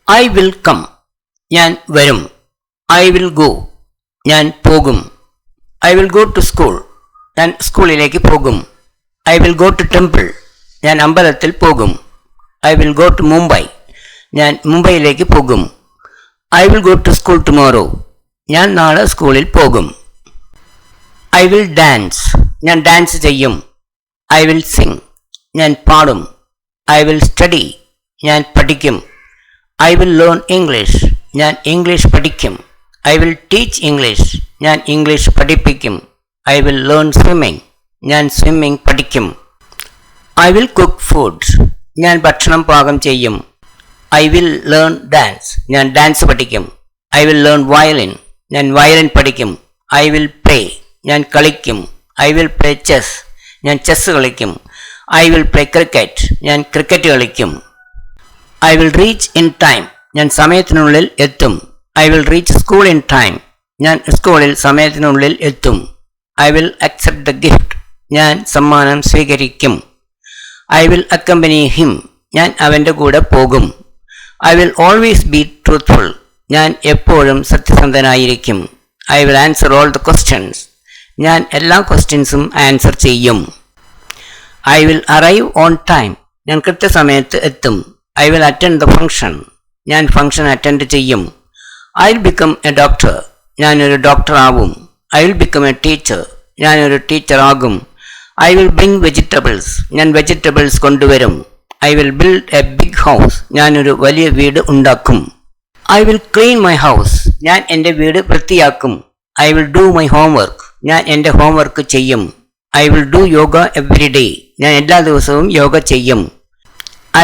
I will come. ഞാൻ വരും. I will go. ഞാൻ പോകും. I will go to school. ഞാൻ സ്കൂളിലേക്ക് പോകും. I will go to temple. ഞാൻ അമ്പലത്തിൽ പോകും. I will go to Mumbai. ഞാൻ മുംബൈയിലേക്ക് പോകും. I will go to school tomorrow. ഞാൻ നാളെ സ്കൂളിൽ പോകും. I will dance. ഞാൻ ഡാൻസ് ചെയ്യും. I will sing. ഞാൻ പാടും. I will study. ഞാൻ പഠിക്കും. I will learn English. ഞാൻ ഇംഗ്ലീഷ് പഠിക്കും. I will teach English. ഞാൻ ഇംഗ്ലീഷ് പഠിപ്പിക്കും. I will learn swimming. ഞാൻ സ്വിമ്മിംഗ് പഠിക്കും. I will cook food. ഞാൻ ഭക്ഷണം പാകം ചെയ്യും. I will learn dance. ഞാൻ ഡാൻസ് പഠിക്കും. I will learn violin. ഞാൻ വയലിൻ പഠിക്കും. I will play. ഞാൻ കളിക്കും. I will play chess. ഞാൻ ചെസ് കളിക്കും. I will play cricket. ഞാൻ ക്രിക്കറ്റ് കളിക്കും. I will reach in time. ഞാൻ സമയത്തിനുള്ളിൽ എത്തും. I will reach school in time. ഞാൻ സ്കൂളിൽ സമയത്തിനുള്ളിൽ എത്തും. I will accept the gift. ഞാൻ സമ്മാനം സ്വീകരിക്കും. I will accompany him. ഞാൻ അവൻ്റെ കൂടെ പോകും. I will always be truthful. ഞാൻ എപ്പോഴും സത്യസന്ധനായിരിക്കും. I will answer all the questions. ഞാൻ എല്ലാ ക്വസ്റ്റ്യൻസും ആൻസർ ചെയ്യും. I will arrive on time. ഞാൻ കൃത്യസമയത്ത് എത്തും. I will attend the function. ഞാൻ ഫംഗ്ഷൻ അറ്റൻഡ് ചെയ്യും. I will become a doctor. ഞാനൊരു ഡോക്ടർ ആവും. I will become a teacher. ഞാനൊരു ടീച്ചർ ആകും. I will bring vegetables. ഞാൻ വെജിറ്റബിൾസ് കൊണ്ടുവരും. I will build a big house. ഞാനൊരു വലിയ വീട് ഉണ്ടാക്കും. I will clean my house. ഞാൻ എൻ്റെ വീട് വൃത്തിയാക്കും. I will do my homework. ഞാൻ എൻ്റെ ഹോംവർക്ക് ചെയ്യും. I will do yoga every day. ഞാൻ എല്ലാ ദിവസവും യോഗ ചെയ്യും.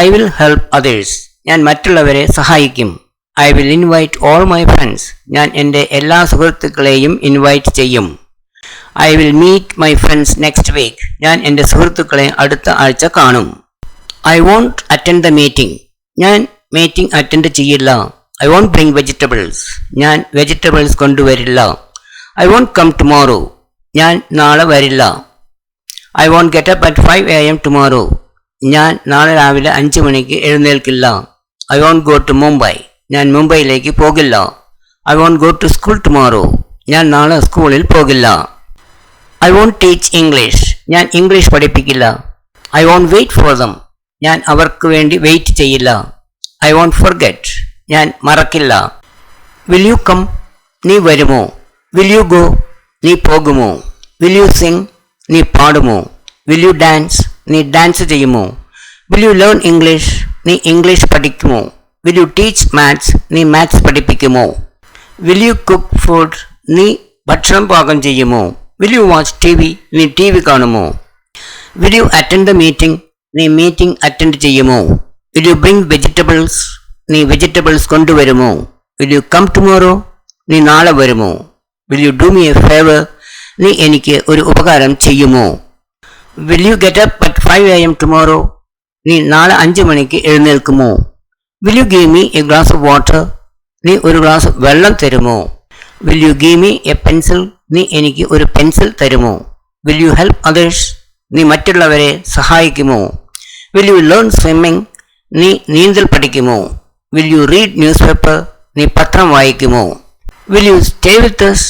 I will help others. ഞാൻ മറ്റുള്ളവരെ സഹായിക്കും. I will invite all my friends. ഞാൻ എൻ്റെ എല്ലാ സുഹൃത്തുക്കളെയും ഇൻവൈറ്റ് ചെയ്യും. I will meet my friends next week. ഞാൻ എൻ്റെ സുഹൃത്തുക്കളെ അടുത്ത ആഴ്ച കാണും. I won't attend the meeting. ഞാൻ മീറ്റിംഗ് അറ്റൻഡ് ചെയ്യില്ല. I won't bring vegetables. ഞാൻ vegetables കൊണ്ടുവരില്ല. I won't come tomorrow. ഞാൻ നാളെ വരില്ല. I won't get up at 5 a.m. tomorrow. ഞാൻ നാളെ രാവിലെ 5 മണിക്ക് എഴുന്നേൽക്കില്ല. I won't go to Mumbai. ഞാൻ മുംബൈയിലേക്ക് പോകില്ല. I won't go to school tomorrow. ഞാൻ നാളെ സ്കൂളിൽ പോകില്ല. I won't teach English. ഞാൻ English പഠിപ്പിക്കില്ല. I won't wait for them. ഞാൻ അവർക്ക് വേണ്ടി വെയിറ്റ് ചെയ്യില്ല. I won't forget. ഞാൻ മറക്കില്ല. Will you come? നീ വരുമോ? Will you go? നീ പോകുമോ? Will you sing? നീ പാടുമോ? Will you dance? നീ ഡാൻസ് ചെയ്യുമോ? Will you learn English? നീ ഇംഗ്ലീഷ് പഠിക്കുമോ? Will you teach maths? നീ മാത്സ് പഠിപ്പിക്കുമോ? Will you cook food? നീ ഭക്ഷണം പാകം ചെയ്യുമോ? Will you watch TV? നീ TV കാണുമോ? Will you attend the meeting? നീ മീറ്റിംഗ് അറ്റൻഡ് ചെയ്യുമോ? Will you bring vegetables? നീ vegetables കൊണ്ടുവരുമോ? Will you come tomorrow? നീ നാളെ വരുമോ? Will you do me a favor? നീ എനിക്ക് ഒരു ഉപകാരം ചെയ്യുമോ? Will you get up at 5 a.m. tomorrow? നീ നാളെ 5 മണിക്ക് എഴുന്നേൽക്കുമോ? Will you give me a glass of water? നീ ഒരു ഗ്ലാസ് വെള്ളം തരുമോ? Will you give me a pencil? നീ എനിക്ക് ഒരു പെൻസിൽ തരുമോ? Will you help others? നീ മറ്റുള്ളവരെ സഹായിക്കുമോ? Will you learn swimming? നീ നീന്തൽ പഠിക്കുമോ? Will you read newspaper? നീ പത്രം വായിക്കുമോ? Will you stay with us?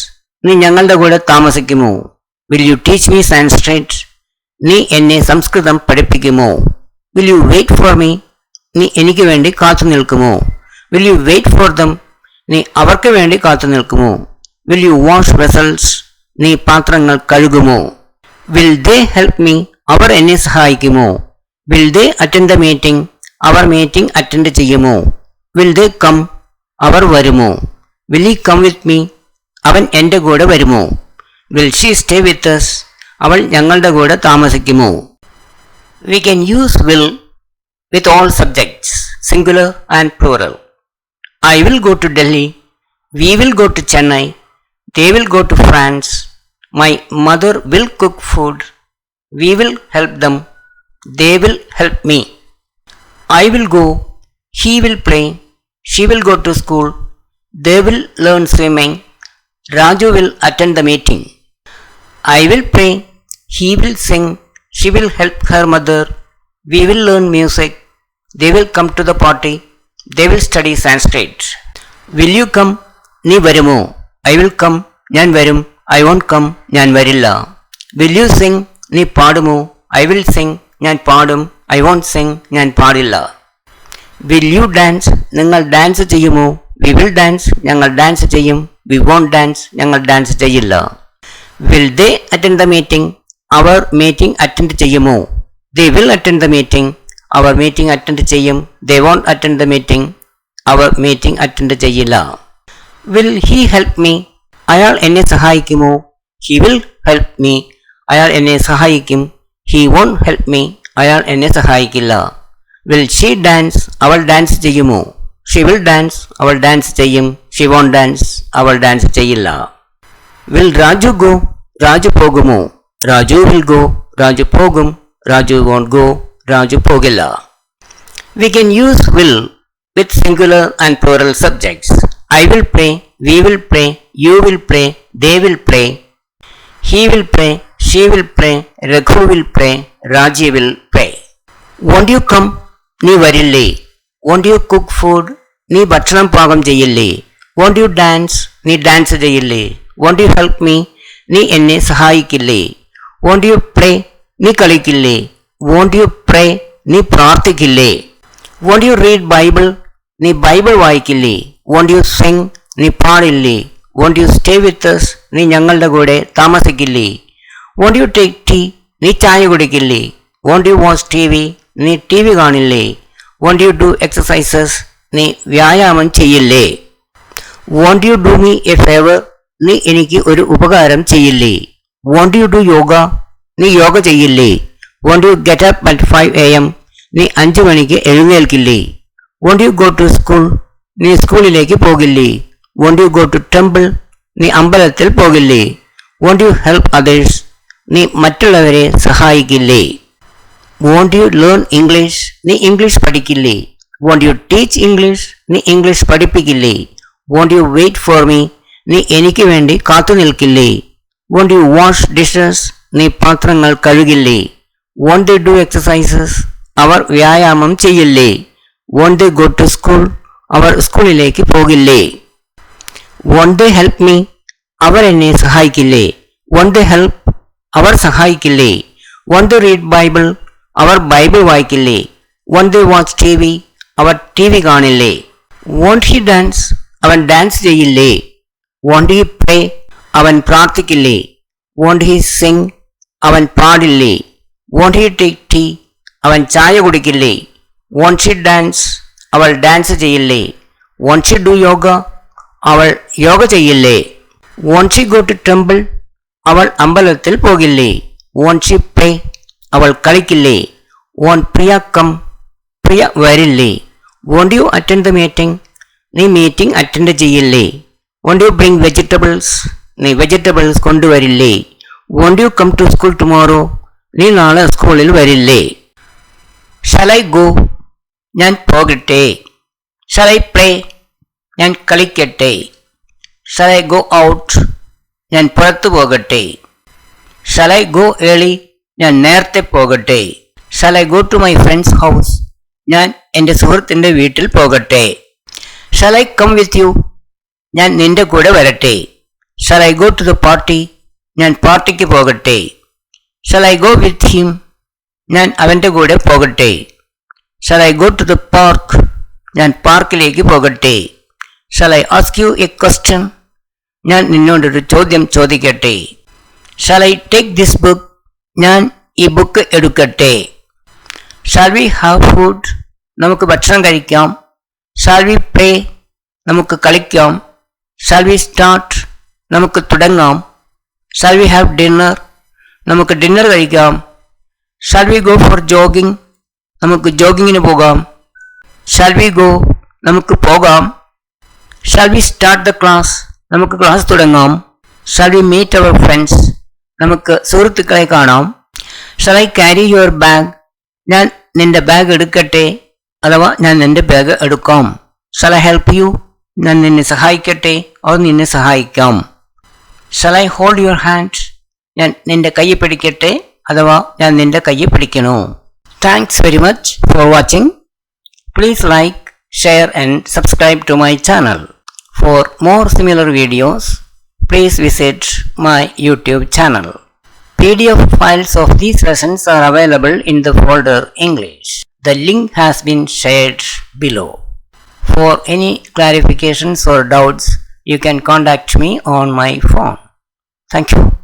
നീ ഞങ്ങളുടെ കൂടെ താമസിക്കുമോ? Will you teach me Sanskrit? നീ എന്നെ സംസ്കൃതം പഠിപ്പിക്കുമോ? Will you wait for me? നീ എനിക്ക് വേണ്ടി കാത്തു നിൽക്കുമോ? Will you wait for them? നീ അവർക്ക് വേണ്ടി കാത്തു നിൽക്കുമോ? Will you wash vessels? നീ പാത്രങ്ങൾ കഴുകുമോ? Will they help me? അവർ എന്നെ സഹായിക്കുമോ? Will they attend the meeting? അവർ മീറ്റിംഗ് അറ്റൻഡ് ചെയ്യുമോ? Will they come? അവർ വരുമോ? Will he come with me? അവൻ എൻ്റെ കൂടെ വരുമോ? Will she stay with us? അവൾ ഞങ്ങളുടെ കൂടെ താമസിക്കുമോ? We can use will with all subjects, singular and plural. I will go to Delhi. We will go to Chennai. They will go to France. My mother will cook food. We will help them. They will help me. I will go. He will play. She will go to school. They will learn swimming. Raju will attend the meeting. I will play. He will sing. She will help her mother. We will learn music. They will come to the party. They will study Sanskrit. Will you come? നീ വരുമോ? I will come. ഞാൻ വരും. I won't come. ഞാൻ വരില്ല. Will you sing? നീ പാടുമോ? I will sing. ഞാൻ പാടും. I won't sing. ഞാൻ പാടില്ല. Will you dance? നിങ്ങൾ ഡാൻസ് ചെയ്യുമോ? We will dance. ഞങ്ങൾ ഡാൻസ് ചെയ്യും. We won't dance. ഞങ്ങൾ ഡാൻസ് ചെയ്യില്ല. Will they attend the meeting? അവർ മീറ്റിംഗ് അറ്റൻഡ് ചെയ്യുമോ? They will attend the meeting. അവർ മീറ്റിംഗ് അറ്റൻഡ് ചെയ്യും. They won't attend the meeting. അവർ മീറ്റിംഗ് അറ്റൻഡ് ചെയ്യില്ല. Will he help me? അയാൾ എന്നെ സഹായിക്കുമോ? He will help me. അയാൾ എന്നെ സഹായിക്കും. He won't help me. അയാൾ എന്നെ സഹായിക്കില്ല. Will she dance? അവൾ ഡാൻസ് ചെയ്യുമോ? She will dance. അവൾ ഡാൻസ് ചെയ്യും. She won't dance. അവൾ ഡാൻസ് ചെയ്യില്ല. Will Raju go? രാജു പോകുമോ? Raju will go. രാജു പോകും. Raju won't go. രാജു പോകില്ല. We can use will with singular and plural subjects. I will pray. We will pray. You will pray. They will pray. He will pray. She will pray. Raghu will pray. Raji will pray. Won't you come? നീ വരില്ലേ? Won't you cook food? നീ ഭക്ഷണം പാകം ചെയ്യില്ലേ? Won't you dance? നീ dance ചെയ്യില്ലേ? Won't you help me? നീ എന്നെ സഹായിക്കില്ലേ? Won't you play? നീ കളിക്കില്ലേ? Won't you pray? നീ പ്രാർത്ഥിക്കില്ലേ? Won't you read Bible? നീ ബൈബിൾ വായിക്കില്ലേ? Won't you sing? നീ പാടില്ലേ? Won't you stay with us? നീ ഞങ്ങളുടെ കൂടെ താമസിക്കില്ലേ? Won't you take tea? നീ ചായ കുടിക്കില്ലേ? Won't you watch TV? നീ TV കാണില്ലേ? Won't you do exercises? നീ വ്യായാമം ചെയ്യില്ലേ? Won't you do me a favor? നീ എനിക്ക് ഒരു ഉപകാരം ചെയ്യില്ലേ? Won't you do yoga? നീ യോഗ ചെയ്യില്ലേ? Won't you get up at 5 AM? നീ 5 മണിക്ക് എഴുന്നേൽക്കില്ലേ? Won't you go to school? നീ സ്കൂളിലേക്ക് പോകില്ലേ? Won't you go to temple? നീ അമ്പലത്തിൽ പോകില്ലേ? Won't you help others? നീ മറ്റുള്ളവരെ സഹായിക്കില്ലേ? Won't you learn English? നീ ഇംഗ്ലീഷ് പഠിക്കില്ലേ? Won't you teach English? നീ ഇംഗ്ലീഷ് പഠിപ്പിക്കില്ലേ? Won't you wait for me? നീ എനിക്ക് വേണ്ടി കാത്തു നിൽക്കില്ലേ? Won't you wash dishes? നീ പാത്രങ്ങൾ കഴുകില്ലേ? Won't they do exercises? അവർ വ്യായാമം ചെയ്യില്ലേ? Won't they go to school? അവർ സ്കൂളിലേക്ക് പോകില്ലേ? Won't they help me? അവർ എന്നെ സഹായിക്കില്ലേ? Won't they help? അവർ സഹായിക്കില്ലേ? Won't they read Bible? അവർ ബൈബിൾ വായിക്കില്ലേ? Won't they watch TV? അവർ TV കാണില്ലേ? Won't he dance? അവൻ ഡാൻസ് ചെയ്യില്ലേ? Won't he pray? അവൻ പ്രാർത്ഥിക്കില്ലേ? Won't he sing? അവൻ പാടില്ലേ? Won't he take tea? അവൻ ചായ കുടിക്കില്ലേ? Won't she dance? അവൾ ഡാൻസ് ചെയ്യില്ലേ? Won't she do yoga? അവൾ യോഗ ചെയ്യില്ലേ? Won't she go to temple? അവൾ അമ്പലത്തിൽ പോകില്ലേ? Won't she play? അവൾ കളിക്കില്ലേ? Won't Priya come? പ്രിയ വരില്ലേ? Won't you attend the meeting? നീ മീറ്റിംഗ് അറ്റൻഡ് ചെയ്യില്ലേ? Won't you bring vegetables? നീ vegetables കൊണ്ടുവരില്ലേ? Won't you come to school tomorrow? നീ നാളെ സ്കൂളിൽ വരില്ലേ? Shall I go? ഞാൻ പോകട്ടെ. Shall I play? ഞാൻ കളിക്കട്ടെ. Shall I go out? ഞാൻ പുറത്തു പോകട്ടെ. Shall I go early? ഞാൻ നേരത്തെ പോകട്ടെ. Shall I go to my friend's house? ഞാൻ എൻ്റെ സുഹൃത്തിൻ്റെ വീട്ടിൽ പോകട്ടെ. Shall I come with you? ഞാൻ നിന്റെ കൂടെ വരട്ടെ. Shall I go to the party? ഞാൻ പാർട്ടിക്ക് പോകട്ടെ. Shall I go with him? ഞാൻ അവൻ്റെ കൂടെ പോകട്ടെ. Shall I go to the park? ഞാൻ പാർക്കിലേക്ക് പോകട്ടെ. Shall I ask you a question? ഞാൻ നിന്നോടൊരു ചോദ്യം ചോദിക്കട്ടെ. Shall I take this book? ഞാൻ ഈ ബുക്ക് എടുക്കട്ടെ. Shall we have food? നമുക്ക് ഭക്ഷണം കഴിക്കാം. Shall we play? നമുക്ക് കളിക്കാം. Shall we start? നമുക്ക് തുടങ്ങാം. Shall we have dinner? നമുക്ക് ഡിന്നർ കഴിക്കാം. Shall we go for jogging? നമുക്ക് ജോഗിങ്ങിന് പോകാം. Shall we go? നമുക്ക് പോകാം. Shall we start the class? നമുക്ക് ക്ലാസ് തുടങ്ങാം. Shall we meet our friends? നമുക്ക് സുഹൃത്തുക്കളെ കാണാം. Shall I carry your bag? ഞാൻ നിന്റെ ബാഗ് എടുക്കട്ടെ, അഥവാ ഞാൻ നിന്റെ ബാഗ് എടുക്കാം. Shall I help you? ഞാൻ നിന്നെ സഹായിക്കട്ടെ, അവർ നിന്നെ സഹായിക്കാം. Shall I hold your hand? ഞാൻ നിന്റെ കൈ പിടിക്കട്ടെ, അഥവാ ഞാൻ നിന്റെ കൈ പിടിക്കണോ. Thanks very much for watching. Please like, share and subscribe to my channel. For more similar videos, please visit my YouTube channel. PDF files of these lessons are available in the folder English. The link has been shared below. For any clarifications or doubts, you can contact me on my phone. Thank you.